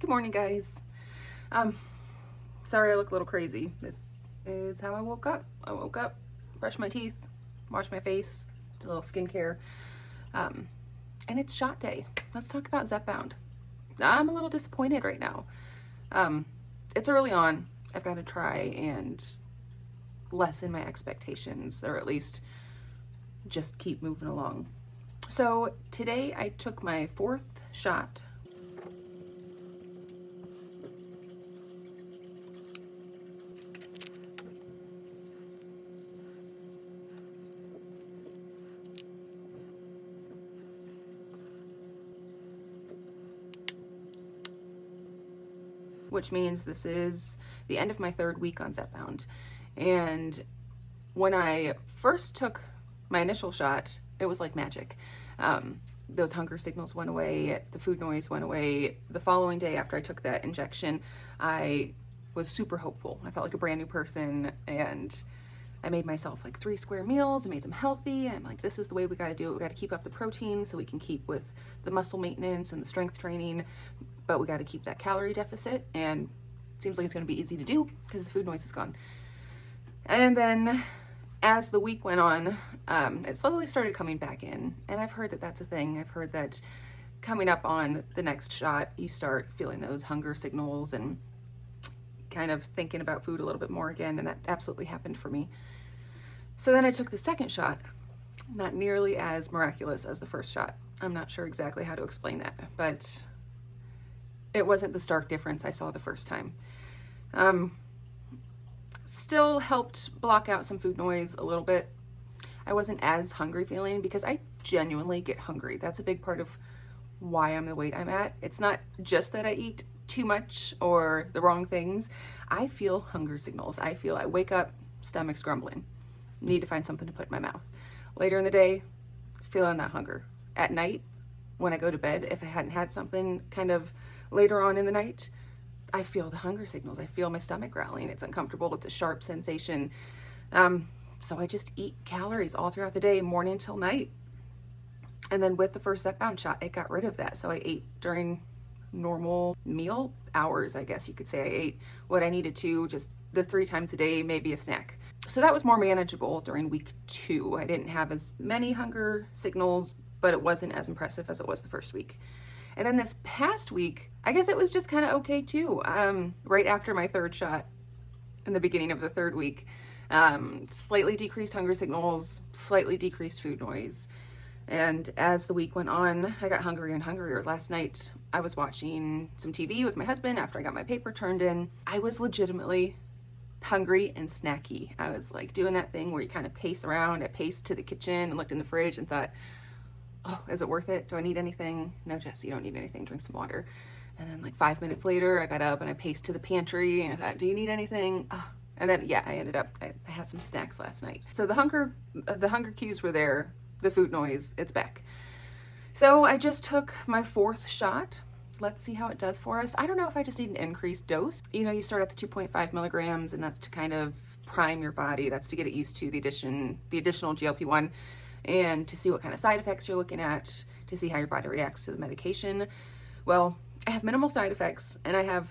Good morning, guys. Sorry I look a little crazy. This is how I woke up. Brushed my teeth, washed my face, did a little skincare, and it's shot day. Let's talk about Zepbound. I'm a little disappointed right now. It's early on. I've got to try and lessen my expectations, or at least just keep moving along. So today I took my 4th shot. Which means this is the end of my 3rd week on Zepbound. And when I first took my initial shot, it was like magic. Those hunger signals went away, the food noise went away. The following day after I took that injection, I was super hopeful. I felt like a brand new person, and I made myself like 3 square meals. I made them healthy. I'm like, this is the way we got to do it. We got to keep up the protein so we can keep with the muscle maintenance and the strength training, but we got to keep that calorie deficit, and it seems like it's going to be easy to do because the food noise is gone. And then as the week went on, it slowly started coming back in, and I've heard that that's a thing. I've heard that coming up on the next shot, you start feeling those hunger signals and kind of thinking about food a little bit more again, and that absolutely happened for me. So then I took the 2nd shot, not nearly as miraculous as the 1st shot. I'm not sure exactly how to explain that, but it wasn't the stark difference I saw the first time. Still helped block out some food noise a little bit. I wasn't as hungry feeling because I genuinely get hungry. That's a big part of why I'm the weight I'm at. It's not just that I eat too much or the wrong things. I feel hunger signals. I wake up, stomach's grumbling. Need to find something to put in my mouth. Later in the day, feeling that hunger. At night, when I go to bed, if I hadn't had something kind of later on in the night, I feel the hunger signals. I feel my stomach growling. It's uncomfortable. It's a sharp sensation. So I just eat calories all throughout the day, morning till night. And then with the first Zepbound shot, it got rid of that. So I ate during normal meal hours, I guess you could say. I ate what I needed to, just the 3 times a day, maybe a snack. So that was more manageable during week 2. I didn't have as many hunger signals, but it wasn't as impressive as it was the first week. And then this past week, I guess it was just kind of okay too. Right after my 3rd shot, in the beginning of the 3rd week, slightly decreased hunger signals, slightly decreased food noise. And as the week went on, I got hungrier and hungrier. Last night, I was watching some TV with my husband after I got my paper turned in. I was legitimately hungry and snacky. I was like doing that thing where you kind of pace around. I paced to the kitchen and looked in the fridge and thought, oh, is it worth it? Do I need anything? No, Jess, you don't need anything. Drink some water. And then like 5 minutes later, I got up and I paced to the pantry and I thought, do you need anything? Oh. And then, yeah, I had some snacks last night. So the hunger cues were there. The food noise, it's back. So I just took my 4th shot. Let's see how it does for us. I don't know if I just need an increased dose. You know, you start at the 2.5 milligrams, and that's to kind of prime your body. That's to get it used to the additional GLP-1, and to see what kind of side effects you're looking at, to see how your body reacts to the medication. Well, I have minimal side effects, and I have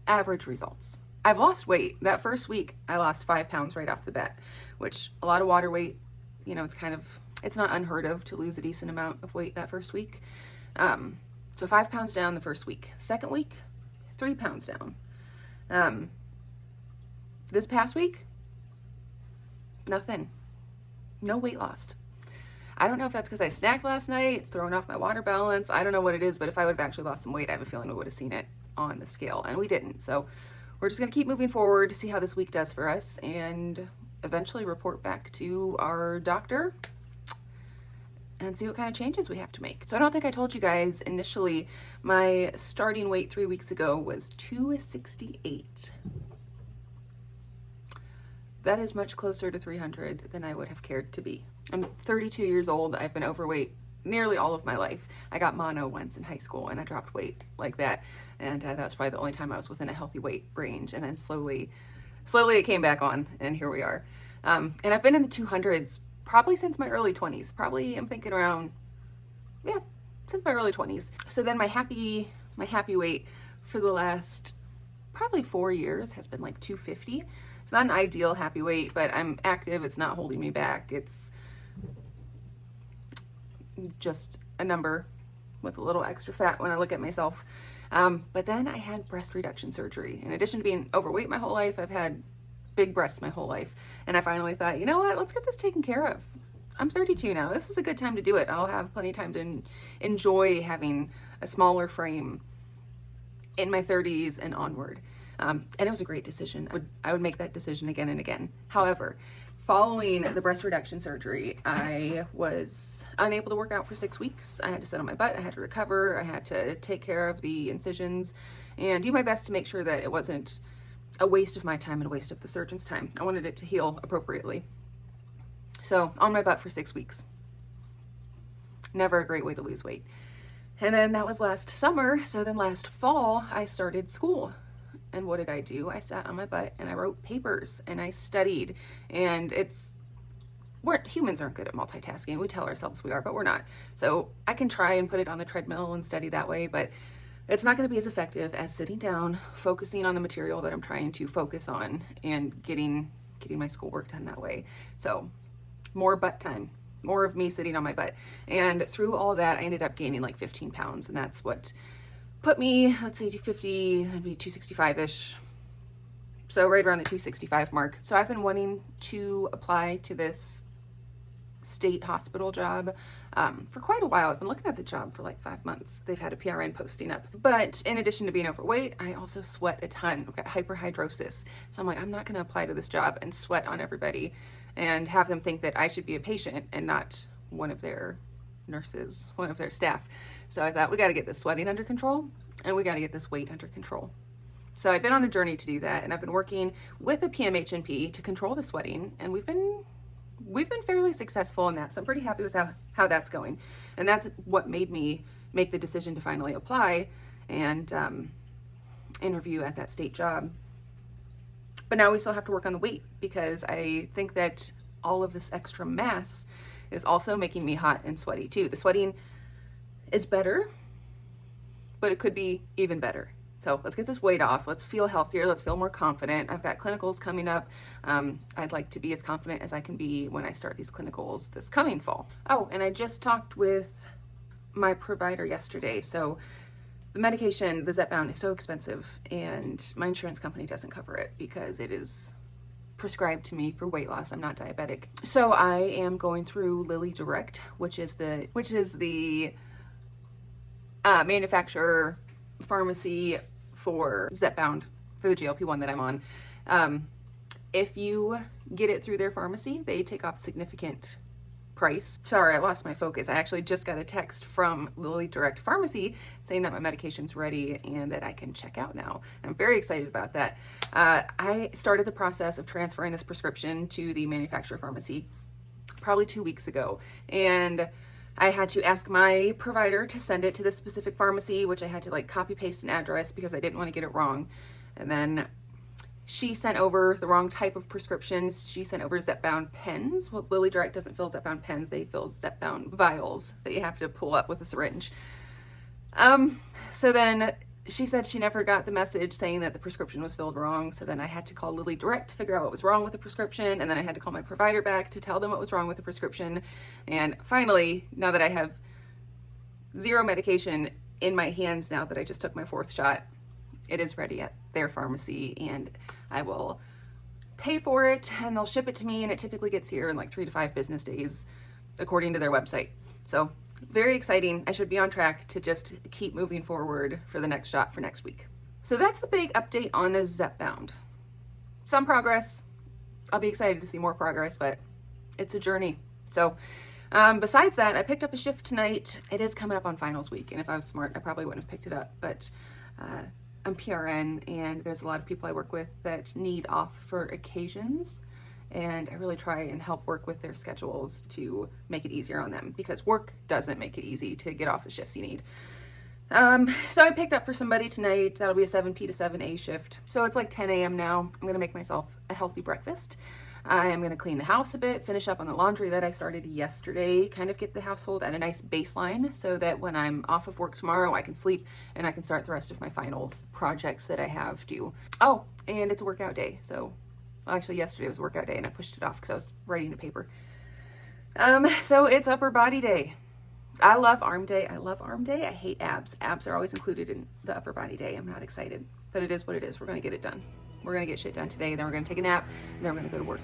average results. I've lost weight. That first week, I lost 5 pounds right off the bat, which a lot of water weight. You know, it's not unheard of to lose a decent amount of weight that first week. So 5 pounds down the first week. 2nd week, 3 pounds down. This past week, nothing. No weight lost. I don't know if that's because I snacked last night. It's throwing off my water balance. I don't know what it is, but if I would have actually lost some weight, I have a feeling we would have seen it on the scale, and we didn't. So we're just going to keep moving forward to see how this week does for us, and eventually report back to our doctor and see what kind of changes we have to make. So I don't think I told you guys initially, my starting weight 3 weeks ago was 268. That is much closer to 300 than I would have cared to be. I'm 32 years old. I've been overweight nearly all of my life. I got mono once in high school and I dropped weight like that. And that was probably the only time I was within a healthy weight range. And then slowly it came back on, and here we are. And I've been in the 200s probably since my early 20s. Probably, I'm thinking around, since my early 20s. So then my happy weight for the last probably 4 years has been like 250. It's not an ideal happy weight, but I'm active. It's not holding me back. It's just a number with a little extra fat when I look at myself. But then I had breast reduction surgery. In addition to being overweight my whole life, I've had big breasts my whole life. And I finally thought, you know what, let's get this taken care of. I'm 32 now. This is a good time to do it. I'll have plenty of time to enjoy having a smaller frame in my 30s and onward. And it was a great decision. I would make that decision again and again. However, following the breast reduction surgery, I was unable to work out for 6 weeks. I had to sit on my butt. I had to recover. I had to take care of the incisions and do my best to make sure that it wasn't a waste of my time and a waste of the surgeon's time. I wanted it to heal appropriately. So on my butt for 6 weeks. Never a great way to lose weight. And then that was last summer. So then last fall, I started school. And what did I do? I sat on my butt and I wrote papers and I studied. And humans aren't good at multitasking. We tell ourselves we are, but we're not. So I can try and put it on the treadmill and study that way, but it's not going to be as effective as sitting down, focusing on the material that I'm trying to focus on and getting my schoolwork done that way. So more butt time, more of me sitting on my butt. And through all that, I ended up gaining like 15 pounds. And that's what put me, let's say 250, that'd be 265-ish. So right around the 265 mark. So I've been wanting to apply to this state hospital job for quite a while. I've been looking at the job for like 5 months. They've had a PRN posting up. But in addition to being overweight, I also sweat a ton. I've got hyperhidrosis. So I'm like, I'm not going to apply to this job and sweat on everybody and have them think that I should be a patient and not one of their nurses, one of their staff. So I thought, we got to get this sweating under control and we got to get this weight under control. So I've been on a journey to do that, and I've been working with a PMHNP to control the sweating, and we've been fairly successful in that. So I'm pretty happy with how that's going. And that's what made me make the decision to finally apply and interview at that state job. But now we still have to work on the weight, because I think that all of this extra mass is also making me hot and sweaty too. The sweating is better, but it could be even better. So let's get this weight off. Let's feel healthier. Let's feel more confident. I've got clinicals coming up. I'd like to be as confident as I can be when I start these clinicals this coming fall. Oh, and I just talked with my provider yesterday. So the medication, the Zepbound, is so expensive, and my insurance company doesn't cover it because it is prescribed to me for weight loss. I'm not diabetic. So I am going through Lilly Direct, which is the manufacturer pharmacy for Zepbound, for the GLP-1 that I'm on. If you get it through their pharmacy, they take off significant price. Sorry, I lost my focus. I actually just got a text from Lilly Direct Pharmacy saying that my medication's ready and that I can check out now. I'm very excited about that. I started the process of transferring this prescription to the manufacturer pharmacy probably 2 weeks ago, and I had to ask my provider to send it to this specific pharmacy, which I had to like copy paste an address because I didn't want to get it wrong. And then she sent over the wrong type of prescriptions. She sent over Zepbound pens. Well, Lilly Direct doesn't fill Zepbound pens. They fill Zepbound vials that you have to pull up with a syringe. So then she said she never got the message saying that the prescription was filled wrong. So then I had to call Lilly Direct to figure out what was wrong with the prescription. And then I had to call my provider back to tell them what was wrong with the prescription. And finally, now that I have zero medication in my hands, now that I just took my 4th shot, it is ready at their pharmacy, and I will pay for it and they'll ship it to me, and it typically gets here in like 3 to 5 business days according to their website. So very exciting. I should be on track to just keep moving forward for the next shot for next week. So that's the big update on the Zepbound. Some progress. I'll be excited to see more progress, but it's a journey. So besides that, I picked up a shift tonight. It is coming up on finals week, and if I was smart, I probably wouldn't have picked it up, but I'm PRN, and there's a lot of people I work with that need off for occasions, and I really try and help work with their schedules to make it easier on them, because work doesn't make it easy to get off the shifts you need. So I picked up for somebody tonight. That'll be a 7 p to 7 a shift. So it's like 10 a.m. now. I'm going to make myself a healthy breakfast. I am going to clean the house a bit, finish up on the laundry that I started yesterday, kind of get the household at a nice baseline so that when I'm off of work tomorrow, I can sleep and I can start the rest of my finals projects that I have due. Oh, and it's a workout day. So actually yesterday was a workout day and I pushed it off because I was writing a paper. So it's upper body day. I love arm day. I love arm day. I hate abs. Abs are always included in the upper body day. I'm not excited, but it is what it is. We're going to get it done. We're going to get shit done today. Then we're going to take a nap and then we're going to go to work.